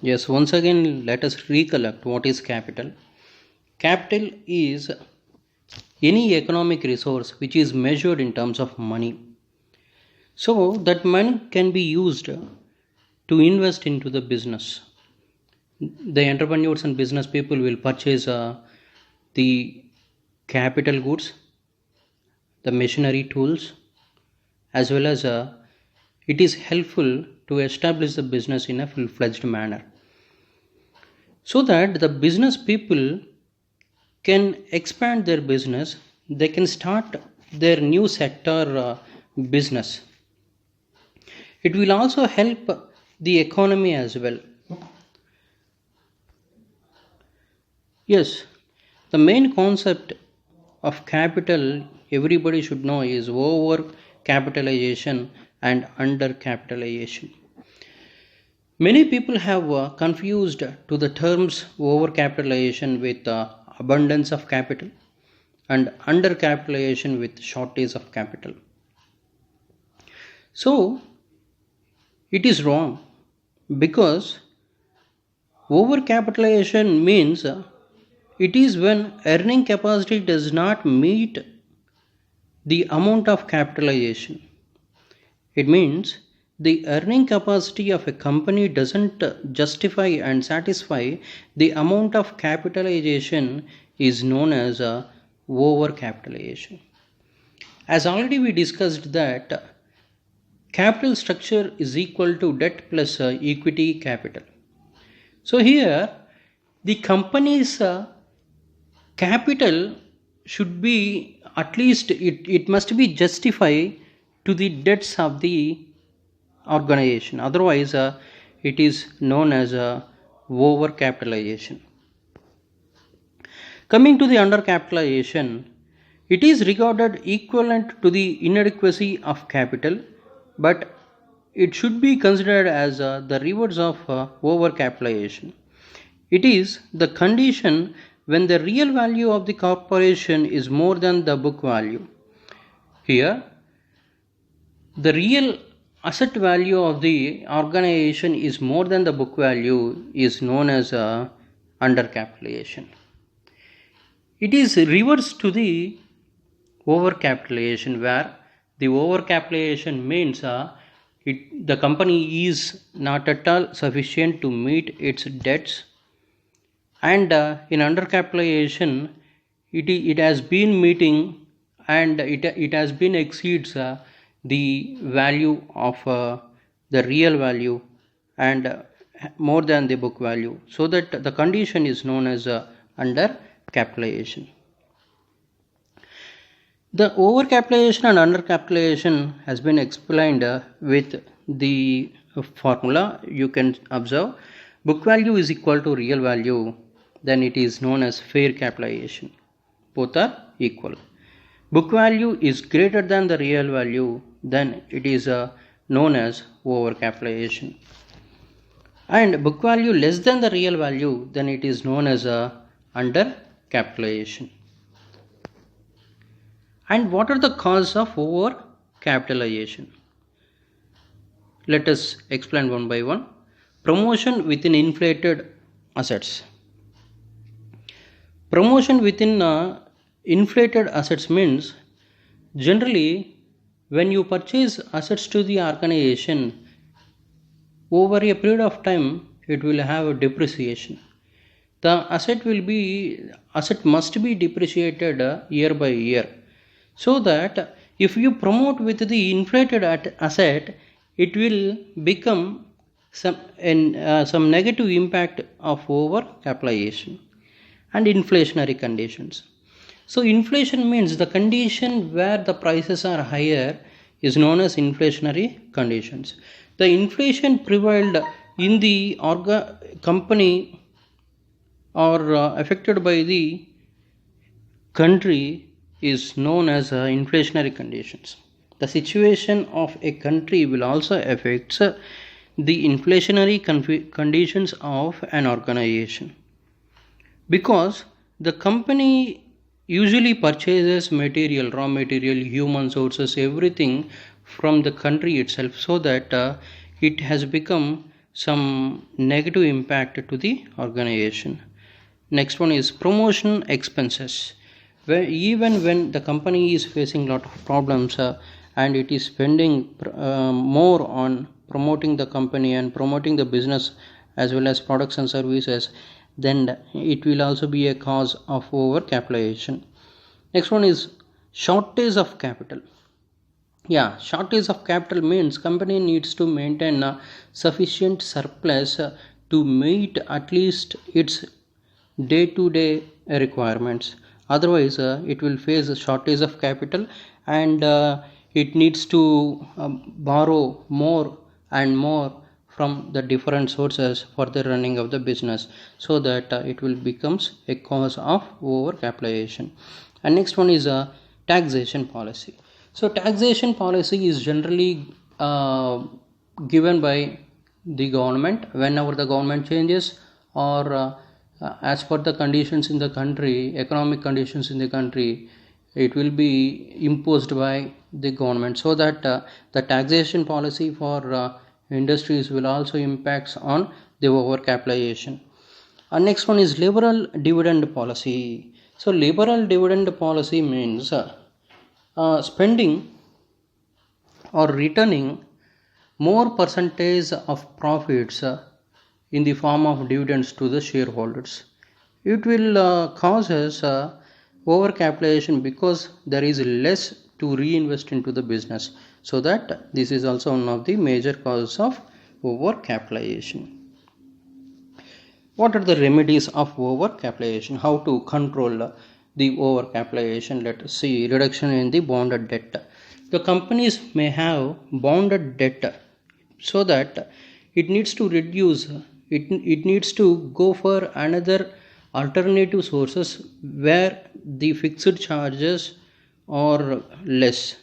Yes, once again, let us recollect what is capital. Capital is any economic resource which is measured in terms of money. So, that money can be used to invest into the business. The entrepreneurs and business people will purchase the capital goods, the machinery tools, as well as it is helpful to establish the business in a full-fledged manner so that the business people can expand their business. They can start their new sector business. It will also help the economy as well. Yes, the main concept of capital everybody should know is over capitalization and under capitalization. Many people have confused to the terms overcapitalization with abundance of capital and undercapitalization with shortage of capital. So it is wrong because overcapitalization means it is when earning capacity does not meet the amount of capitalization. It means the earning capacity of a company doesn't justify and satisfy the amount of capitalization is known as overcapitalization. As already we discussed that capital structure is equal to debt plus equity capital. So here the company's capital should be at least it must be justified to the debts of the organization, otherwise it is known as overcapitalization. Coming to the undercapitalization, it is regarded equivalent to the inadequacy of capital, but it should be considered as the reverse of overcapitalization. It is the condition when the real value of the corporation is more than the book value. Here, the real asset value of the organization is more than the book value is known as undercapitalization. It is reverse to the overcapitalization, where the overcapitalization means the company is not at all sufficient to meet its debts, and in undercapitalization it has been meeting and it has been exceeds the value of the real value and more than the book value, so that the condition is known as under capitalization. The overcapitalization and undercapitalization has been explained with the formula. You can observe book value is equal to real value, then it is known as fair capitalization. Both are equal. Book value is greater than the real value, then it is known as overcapitalization. And book value less than the real value, then it is known as undercapitalization. And what are the causes of overcapitalization? Let us explain one by one. Promotion within inflated assets. Promotion within inflated assets means generally when you purchase assets to the organization, over a period of time it will have a depreciation. The asset must be depreciated year by year, so that if you promote with the inflated asset, it will become some negative impact of overcapitalization and inflationary conditions. So inflation means the condition where the prices are higher is known as inflationary conditions. The inflation prevailed in the company or affected by the country is known as inflationary conditions. The situation of a country will also affect the inflationary conditions of an organization, because the company usually purchases material, raw material, human sources, everything from the country itself, so that it has become some negative impact to the organization. Next one is promotion expenses. Where even when the company is facing a lot of problems and it is spending more on promoting the company and promoting the business as well as products and services, then it will also be a cause of overcapitalization. Next one is shortage of capital. Yeah, shortage of capital means company needs to maintain a sufficient surplus to meet at least its day to day requirements. Otherwise it will face a shortage of capital, and it needs to borrow more and more from the different sources for the running of the business, so that it will becomes a cause of overcapitalization. And next one is a taxation policy. So taxation policy is generally given by the government whenever the government changes, or as per the conditions in the country, economic conditions in the country, it will be imposed by the government, so that the taxation policy for industries will also impacts on the overcapitalization. And next one is liberal dividend policy. So liberal dividend policy means spending or returning more percentage of profits in the form of dividends to the shareholders. It will cause us overcapitalization because there is less to reinvest into the business. So that this is also one of the major causes of overcapitalization. What are the remedies of overcapitalization? How to control the overcapitalization? Let us see. Reduction in the bonded debt. The companies may have bonded debt, so that it needs to reduce, it needs to go for another alternative sources where the fixed charges are less,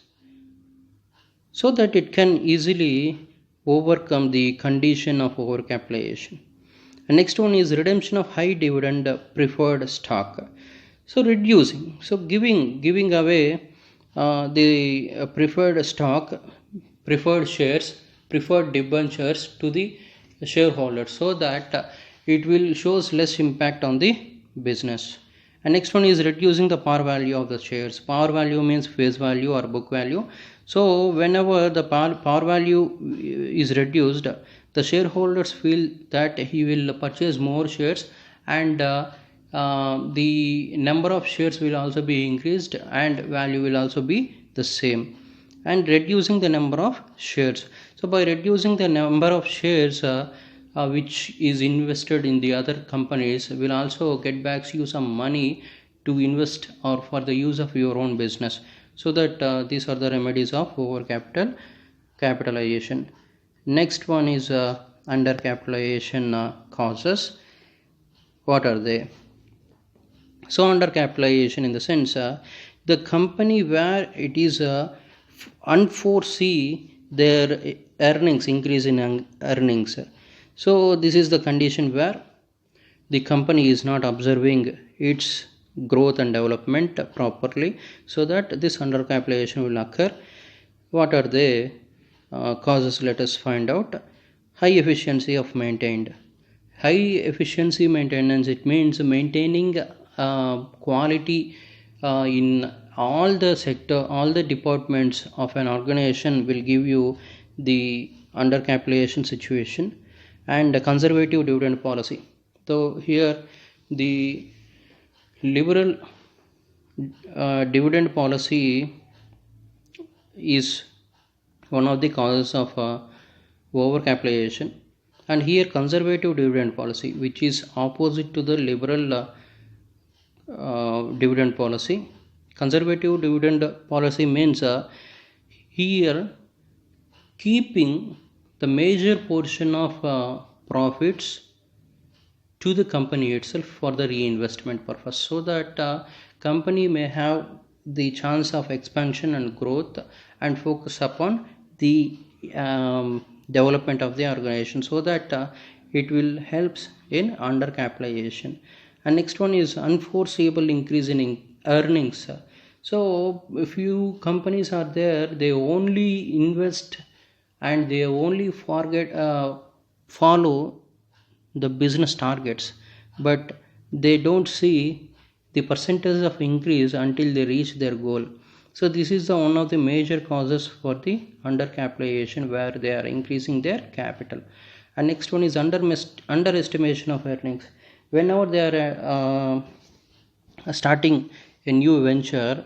so that it can easily overcome the condition of overcapitalization. And next one is redemption of high dividend preferred stock. So reducing, so giving away the preferred stock, preferred shares, preferred debentures to the shareholders, so that it will shows less impact on the business. And next one is reducing the par value of the shares. Par value means face value or book value. So whenever the par value is reduced, the shareholders feel that he will purchase more shares, and the number of shares will also be increased and value will also be the same. And reducing the number of shares, so by reducing the number of shares which is invested in the other companies, will also get back you some money to invest or for the use of your own business. So that these are the remedies of capitalization. Next one is undercapitalization causes. What are they? So undercapitalization in the sense the company where it is unforesee their earnings, increase in earnings. So this is the condition where the company is not observing its growth and development properly, so that this undercapitalization will occur. What are the causes? Let us find out. High efficiency of maintained. High efficiency maintenance, it means maintaining quality in all the sector, all the departments of an organization will give you the undercapitalization situation. And conservative dividend policy. So here the liberal dividend policy is one of the causes of overcapitalization. And here conservative dividend policy, which is opposite to the liberal dividend policy. Conservative dividend policy means here keeping the major portion of profits to the company itself for the reinvestment purpose, so that company may have the chance of expansion and growth and focus upon the development of the organization, so that it will helps in undercapitalization. And next one is unforeseeable increase in earnings. So if few companies are there, they only invest and they only follow the business targets, but they don't see the percentage of increase until they reach their goal. So this is the one of the major causes for the undercapitalization, where they are increasing their capital. And next one is underestimation of earnings. Whenever they are starting a new venture,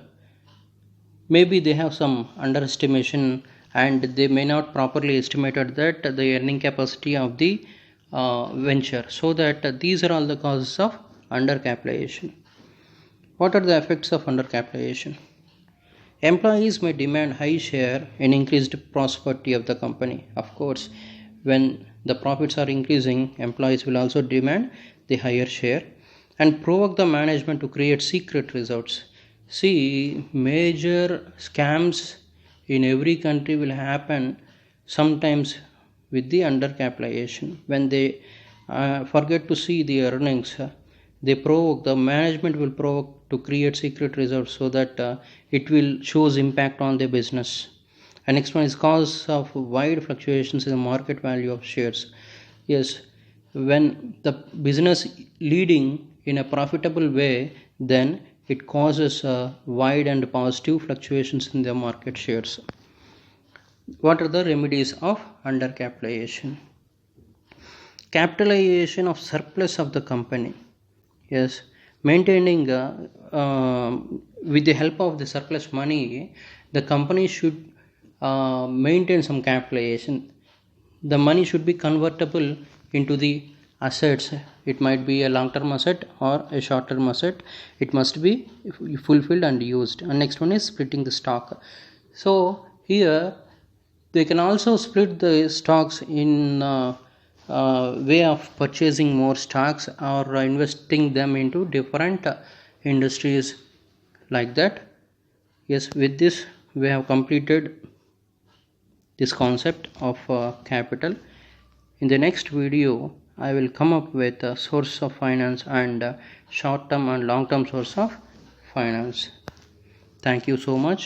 maybe they have some underestimation, and they may not properly estimated that the earning capacity of the venture. So that these are all the causes of undercapitalization. What are the effects of undercapitalization? Employees may demand high share and increased prosperity of the company. Of course, when the profits are increasing, employees will also demand the higher share, and provoke the management to create secret resorts. See, major scams in every country will happen sometimes with the undercapitalization. When they forget to see the earnings, the management will provoke to create secret reserves, so that it will shows impact on the business. And next one is cause of wide fluctuations in the market value of shares. Yes, when the business leading in a profitable way, then it causes wide and positive fluctuations in the market shares. What are the remedies of undercapitalization? Capitalization of surplus of the company. Yes, maintaining with the help of the surplus money, the company should maintain some capitalization. The money should be convertible into the assets. It might be a long term asset or a short term asset. It must be fulfilled and used. And next one is splitting the stock. So here they can also split the stocks in way of purchasing more stocks, or investing them into different industries, like that. Yes, with this we have completed this concept of capital. In the next video, I will come up with a source of finance, and short term and long term source of finance. Thank you so much.